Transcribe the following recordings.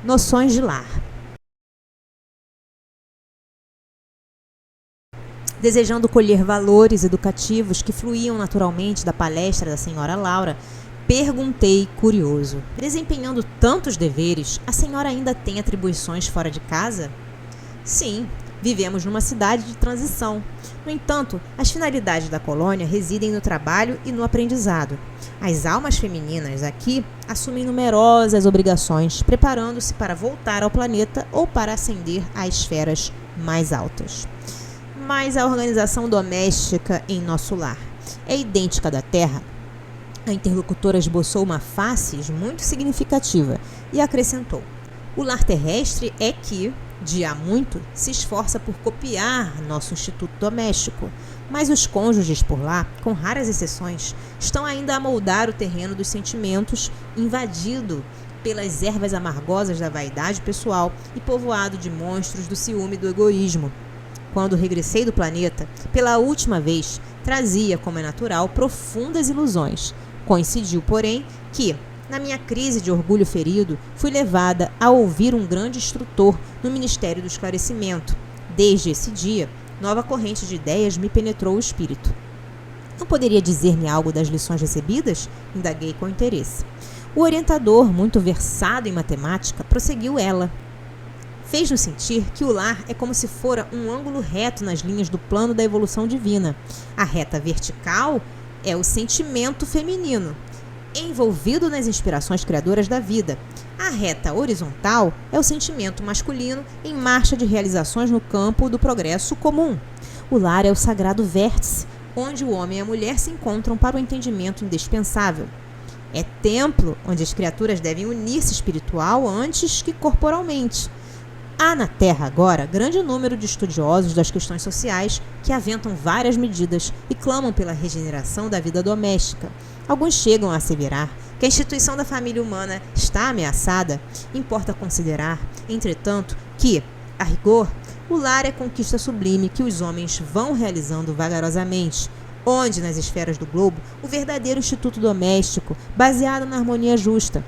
Noções de lar. Desejando colher valores educativos que fluíam naturalmente da palestra da senhora Laura, perguntei curioso: desempenhando tantos deveres, a senhora ainda tem atribuições fora de casa? Sim, vivemos numa cidade de transição. No entanto, as finalidades da colônia residem no trabalho e no aprendizado. As almas femininas aqui assumem numerosas obrigações, preparando-se para voltar ao planeta ou para ascender a esferas mais altas. Mas a organização doméstica em nosso lar é idêntica à da Terra? A interlocutora esboçou uma face muito significativa e acrescentou: o lar terrestre é que, de há muito, se esforça por copiar nosso instituto doméstico, mas os cônjuges por lá, com raras exceções, estão ainda a moldar o terreno dos sentimentos, invadido pelas ervas amargosas da vaidade pessoal e povoado de monstros do ciúme e do egoísmo. Quando regressei do planeta, pela última vez, trazia, como é natural, profundas ilusões. Coincidiu, porém, que, na minha crise de orgulho ferido, fui levada a ouvir um grande instrutor no Ministério do Esclarecimento. Desde esse dia, nova corrente de ideias me penetrou o espírito. Não poderia dizer-me algo das lições recebidas? Indaguei com interesse. O orientador, muito versado em matemática, prosseguiu ela. Fez-nos sentir que o lar é como se fora um ângulo reto nas linhas do plano da evolução divina. A reta vertical é o sentimento feminino, envolvido nas inspirações criadoras da vida. A reta horizontal é o sentimento masculino em marcha de realizações no campo do progresso comum. O lar é o sagrado vértice, onde o homem e a mulher se encontram para o entendimento indispensável. É templo onde as criaturas devem unir-se espiritual antes que corporalmente. Há na Terra agora grande número de estudiosos das questões sociais que aventam várias medidas e clamam pela regeneração da vida doméstica. Alguns chegam a asseverar que a instituição da família humana está ameaçada. Importa considerar, entretanto, que, a rigor, o lar é conquista sublime que os homens vão realizando vagarosamente, onde, nas esferas do globo, o verdadeiro instituto doméstico, baseado na harmonia justa,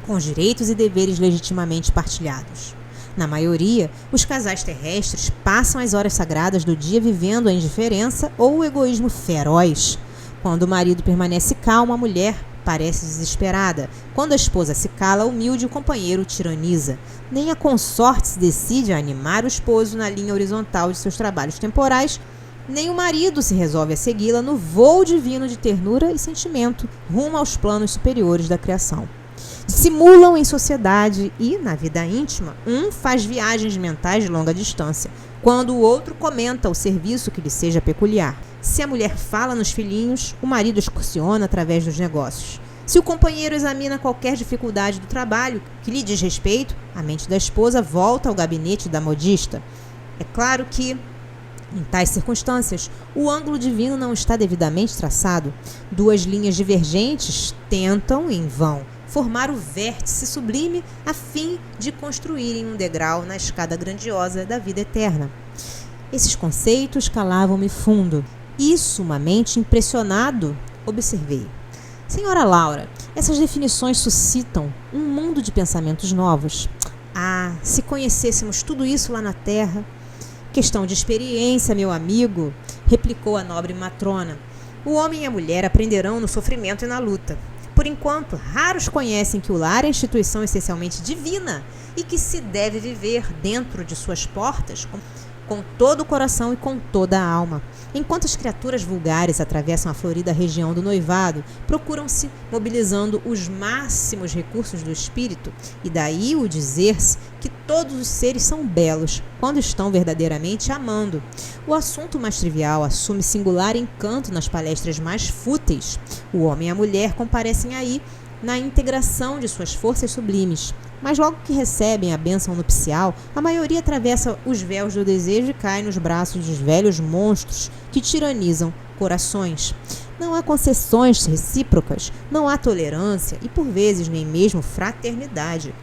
com os direitos e deveres legitimamente partilhados. Na maioria, os casais terrestres passam as horas sagradas do dia vivendo a indiferença ou o egoísmo feroz. Quando o marido permanece calmo, a mulher parece desesperada. Quando a esposa se cala, humilde, o companheiro o tiraniza. Nem a consorte se decide a animar o esposo na linha horizontal de seus trabalhos temporais, nem o marido se resolve a segui-la no voo divino de ternura e sentimento rumo aos planos superiores da criação. Simulam em sociedade e, na vida íntima, um faz viagens mentais de longa distância, quando o outro comenta o serviço que lhe seja peculiar. Se a mulher fala nos filhinhos, o marido excursiona através dos negócios. Se o companheiro examina qualquer dificuldade do trabalho que lhe diz respeito, a mente da esposa volta ao gabinete da modista. É claro que, em tais circunstâncias, o ângulo divino não está devidamente traçado. Duas linhas divergentes tentam, em vão, formar o vértice sublime a fim de construírem um degrau na escada grandiosa da vida eterna. Esses conceitos calavam-me fundo e, sumamente impressionado, observei. Senhora Laura, essas definições suscitam um mundo de pensamentos novos. Ah, se conhecêssemos tudo isso lá na Terra! Questão de experiência, meu amigo, replicou a nobre matrona. O homem e a mulher aprenderão no sofrimento e na luta. Por enquanto, raros conhecem que o lar é instituição essencialmente divina e que se deve viver dentro de suas portas com todo o coração e com toda a alma. Enquanto as criaturas vulgares atravessam a florida região do noivado, procuram-se mobilizando os máximos recursos do espírito, e daí o dizer-se que todos os seres são belos quando estão verdadeiramente amando. O assunto mais trivial assume singular encanto nas palestras mais fúteis. O homem e a mulher comparecem aí na integração de suas forças sublimes. Mas logo que recebem a bênção nupcial, a maioria atravessa os véus do desejo e cai nos braços dos velhos monstros que tiranizam corações. Não há concessões recíprocas, não há tolerância e, por vezes, nem mesmo fraternidade.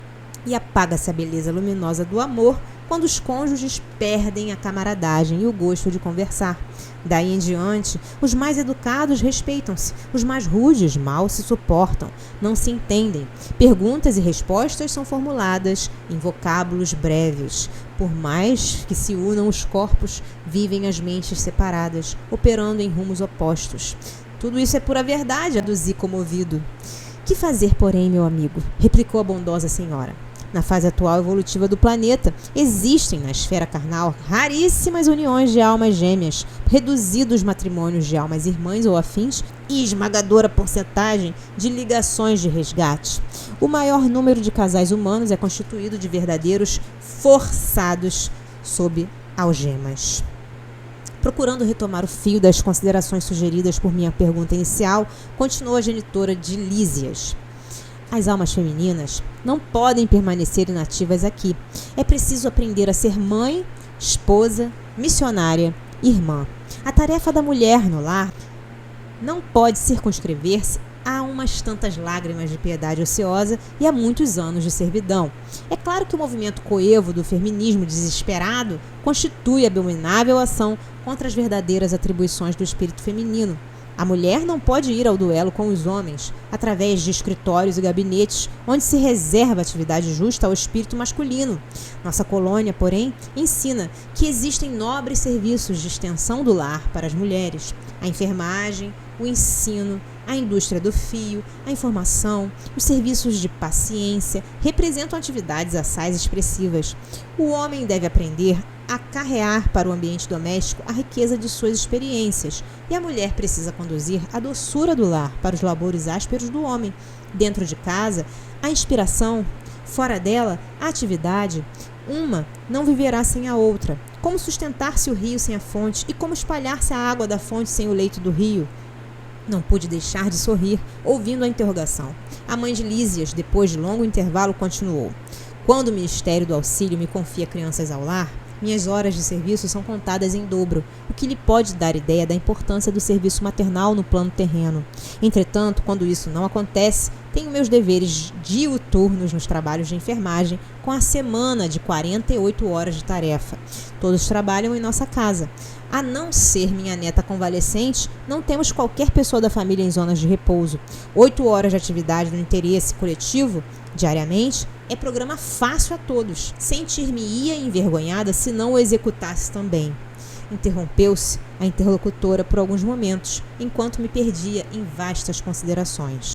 E apaga-se a beleza luminosa do amor quando os cônjuges perdem a camaradagem e o gosto de conversar. Daí em diante, os mais educados respeitam-se, os mais rudes mal se suportam, não se entendem. Perguntas e respostas são formuladas em vocábulos breves. Por mais que se unam os corpos, vivem as mentes separadas, operando em rumos opostos. Tudo isso é pura verdade, aduzi comovido. Que fazer, porém, meu amigo? Replicou a bondosa senhora. Na fase atual evolutiva do planeta, existem na esfera carnal raríssimas uniões de almas gêmeas, reduzidos matrimônios de almas irmãs ou afins e esmagadora porcentagem de ligações de resgate. O maior número de casais humanos é constituído de verdadeiros forçados sob algemas. Procurando retomar o fio das considerações sugeridas por minha pergunta inicial, continuou a genitora de Lísias. As almas femininas não podem permanecer inativas aqui. É preciso aprender a ser mãe, esposa, missionária, irmã. A tarefa da mulher no lar não pode circunscrever-se a umas tantas lágrimas de piedade ociosa e a muitos anos de servidão. É claro que o movimento coevo do feminismo desesperado constitui abominável ação contra as verdadeiras atribuições do espírito feminino. A mulher não pode ir ao duelo com os homens, através de escritórios e gabinetes, onde se reserva atividade justa ao espírito masculino. Nossa colônia, porém, ensina que existem nobres serviços de extensão do lar para as mulheres. A enfermagem, o ensino, a indústria do fio, a informação, os serviços de paciência representam atividades assaz expressivas. O homem deve aprender a carrear para o ambiente doméstico a riqueza de suas experiências, e a mulher precisa conduzir a doçura do lar para os labores ásperos do homem. Dentro de casa, a inspiração, fora dela, a atividade. Uma não viverá sem a outra. Como sustentar-se o rio sem a fonte e como espalhar-se a água da fonte sem o leito do rio? Não pude deixar de sorrir, ouvindo a interrogação. A mãe de Lísias, depois de longo intervalo, continuou. Quando o Ministério do Auxílio me confia crianças ao lar, minhas horas de serviço são contadas em dobro, o que lhe pode dar ideia da importância do serviço maternal no plano terreno. Entretanto, quando isso não acontece, tenho meus deveres diuturnos nos trabalhos de enfermagem, com a semana de 48 horas de tarefa. Todos trabalham em nossa casa. A não ser minha neta convalescente, não temos qualquer pessoa da família em zonas de repouso. 8 horas de atividade no interesse coletivo, diariamente, é programa fácil a todos. Sentir-me-ia envergonhada se não o executasse também. Interrompeu-se a interlocutora por alguns momentos, enquanto me perdia em vastas considerações.